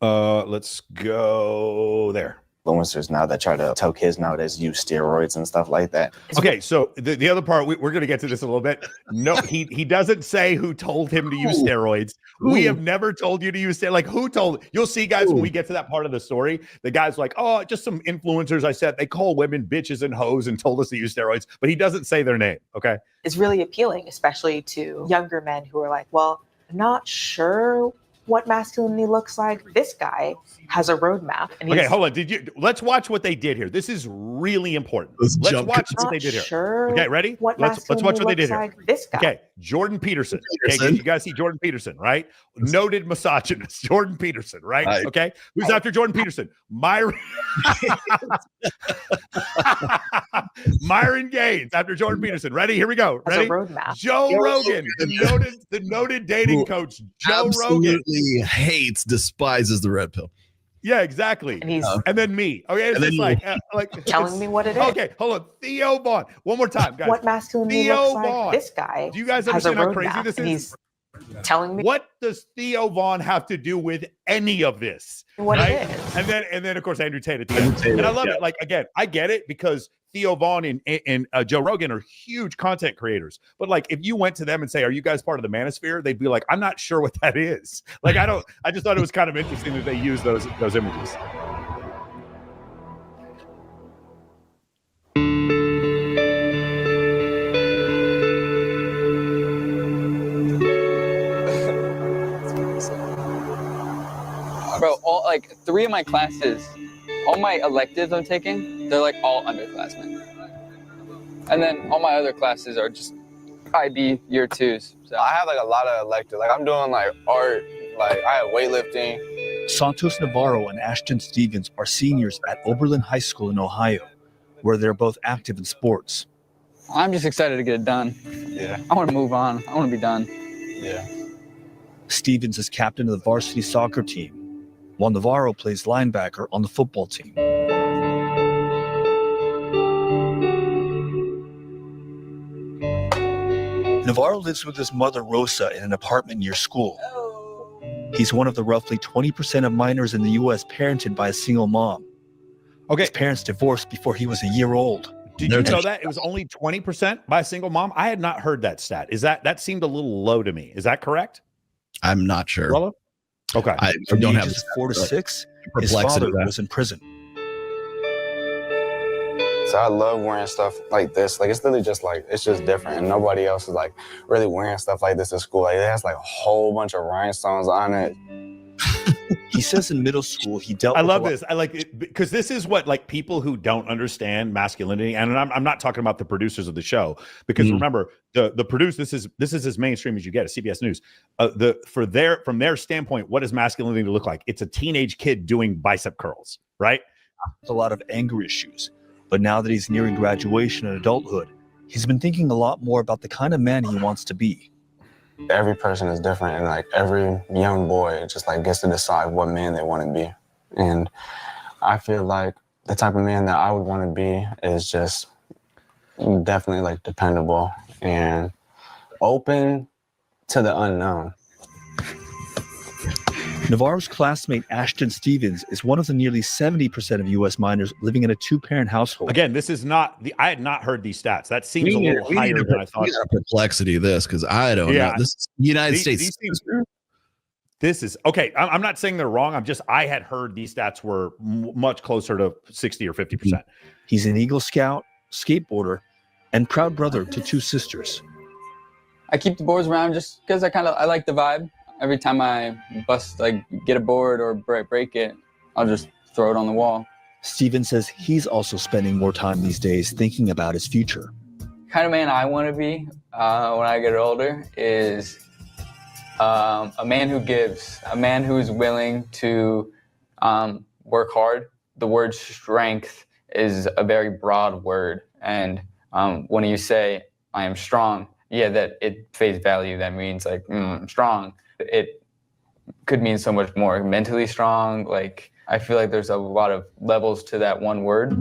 Let's go there. Influencers now that try to tell kids nowadays use steroids and stuff like that. Okay, so the other part, we're going to get to this a little bit. No, he doesn't say who told him to use steroids. We have never told you to use steroids. Like, who told? You'll see, guys, when we get to that part of the story, the guy's like, oh, just some influencers I said, they call women bitches and hoes and told us to use steroids, but he doesn't say their name, okay? It's really appealing, especially to younger men who are like, well, I'm not sure what masculinity looks like. This guy has a roadmap. And okay, hold on. Let's watch what they did here. This is really important. Let's watch what they did here. Sure. Okay, ready? Let's watch what they did here. This guy. Okay, Jordan Peterson. Okay, you guys see Jordan Peterson, right? Noted misogynist, Jordan Peterson, right? Okay, who's after Jordan Peterson? Myron Gaines after Jordan Peterson. Ready? Here we go. Ready? Joe Rogan, the noted dating coach. Joe Rogan despises the red pill. Yeah, exactly. And then me. Okay, it's just like telling me what it is. Okay, hold on. Theo Vaughn. One more time, guys. What masculinity looks like. This guy. Do you guys understand how crazy this is? He's telling me. What does Theo Vaughn have to do with any of this? What it is. And then of course Andrew Tate at the end. And I love it. Like, again, I get it because Theo Vaughn and Joe Rogan are huge content creators. But like, if you went to them and say, are you guys part of the Manosphere? They'd be like, I'm not sure what that is. Like, I just thought it was kind of interesting that they use those images. Bro, like 3 of my classes, all my electives I'm taking, they're like all underclassmen. And then all my other classes are just IB year 2s. So I have like a lot of electives. Like I'm doing like art, like I have weightlifting. Santos Navarro and Ashton Stevens are seniors at Oberlin High School in Ohio, where they're both active in sports. I'm just excited to get it done. Yeah. I want to move on. I want to be done. Yeah. Stevens is captain of the varsity soccer team, while Navarro plays linebacker on the football team. Navarro lives with his mother, Rosa, in an apartment near school. He's one of the roughly 20% of minors in the U.S. parented by a single mom. Okay. His parents divorced before he was a year old. Did you know that it was only 20% by a single mom? I had not heard that stat. That seemed a little low to me. Is that correct? I'm not sure. Rollo? Okay. I From don't the have ages 4 to 6, his father was in prison. So I love wearing stuff like this. Like it's literally just like, it's just different. And nobody else is like really wearing stuff like this at school. Like it has like a whole bunch of rhinestones on it. He says in middle school he dealt I with love this. I like it because this is what like people who don't understand masculinity, and I'm not talking about the producers of the show, because remember the this is as mainstream as you get at CBS News. From their standpoint, what does masculinity look like? It's a teenage kid doing bicep curls, right? a lot of anger issues. But now that he's nearing graduation and adulthood, he's been thinking a lot more about the kind of man he wants to be. Every person is different, and like every young boy just like gets to decide what man they want to be. And I feel like the type of man that I would want to be is just definitely like dependable and open to the unknown. Navarro's classmate Ashton Stevens is one of the nearly 70% of U.S. minors living in a two-parent household. Again, this is not I had not heard these stats. That seems a little higher than I thought. We got perplexity of this because I don't know. This is United States. This is okay. I'm not saying they're wrong. I had heard these stats were much closer to 60 or 50%. He's an Eagle Scout, skateboarder, and proud brother to two sisters. I keep the boards around just because I like the vibe. Every time I get a board or break it, I'll just throw it on the wall. Steven says he's also spending more time these days thinking about his future. Kind of man I want to be when I get older is a man who gives, a man who is willing to work hard. The word strength is a very broad word. And when you say, I am strong, that it face value, that means like, I'm strong. It could mean so much more. Mentally strong, I feel like there's a lot of levels to that one word.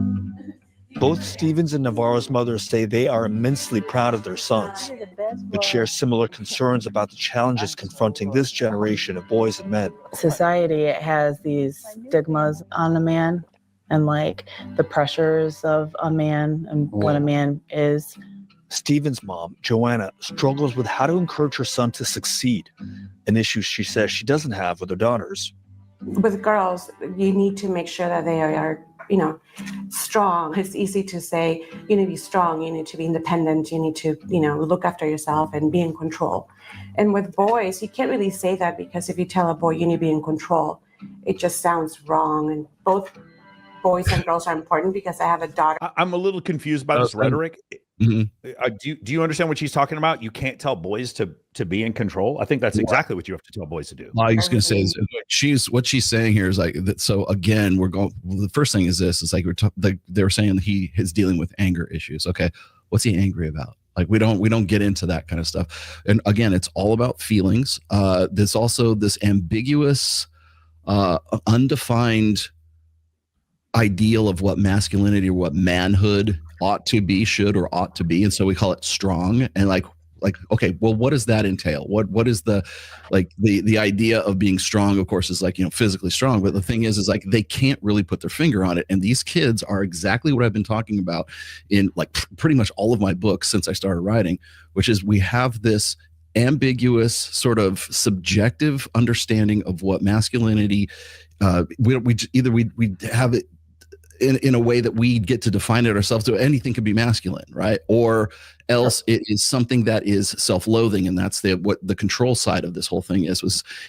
Both Stevens and Navarro's mothers say they are immensely proud of their sons, but share similar concerns about the challenges confronting this generation of boys and men. Society has these stigmas on a man and like the pressures of a man and what a man is. Stevens' mom, Joanna, struggles with how to encourage her son to succeed, an issue she says she doesn't have with her daughters. With girls, you need to make sure that they are, strong. It's easy to say, you need to be strong, you need to be independent, you need to, look after yourself and be in control. And with boys, you can't really say that, because if you tell a boy you need to be in control, it just sounds wrong. And both boys and girls are important, because I have a daughter. I'm a little confused by this rhetoric. Do you understand what she's talking about? You can't tell boys to be in control. I think that's exactly what you have to tell boys to do. Well, I was going to say is what she's saying here is like that. So again, the first thing is this: it's like they were saying he is dealing with anger issues. Okay, what's he angry about? Like we don't get into that kind of stuff. And again, it's all about feelings. There's also this ambiguous, undefined ideal of what masculinity or what manhood ought to be, should or ought to be, and so we call it strong. And like okay, well, what does that entail? What is the idea of being strong? Of course, is like, physically strong, but the thing is like they can't really put their finger on it. And these kids are exactly what I've been talking about in like pretty much all of my books since I started writing, which is we have this ambiguous sort of subjective understanding of what masculinity. We have it in a way that we get to define it ourselves. So anything could be masculine, right? Or else it is something that is self-loathing, and that's what the control side of this whole thing is.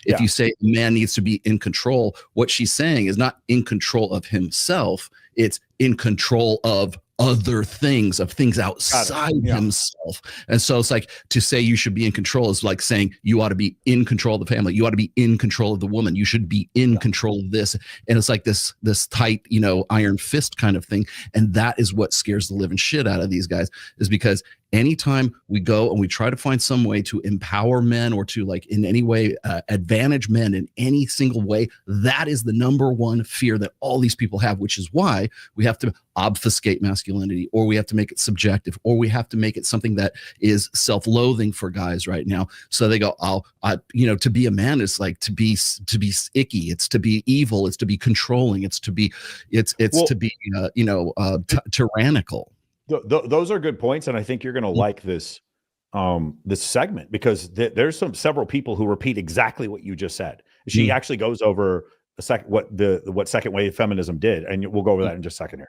If you say a man needs to be in control, what she's saying is not in control of himself; it's in control of other things, of things outside himself. And so it's like to say you should be in control is like saying you ought to be in control of the family. You ought to be in control of the woman. You should be in control of this. And it's like this tight, iron fist kind of thing. And that is what scares the living shit out of these guys, is because anytime we go and we try to find some way to empower men or to like in any way advantage men in any single way, that is the number one fear that all these people have, which is why we have to obfuscate masculinity, or we have to make it subjective, or we have to make it something that is self-loathing for guys right now. So they go, to be a man is like to be icky. It's to be evil. It's to be controlling. It's to be tyrannical. Those are good points, and I think you're going to like this this segment, because there's several people who repeat exactly what you just said. She actually goes over what second wave feminism did, and we'll go over that in just a second here.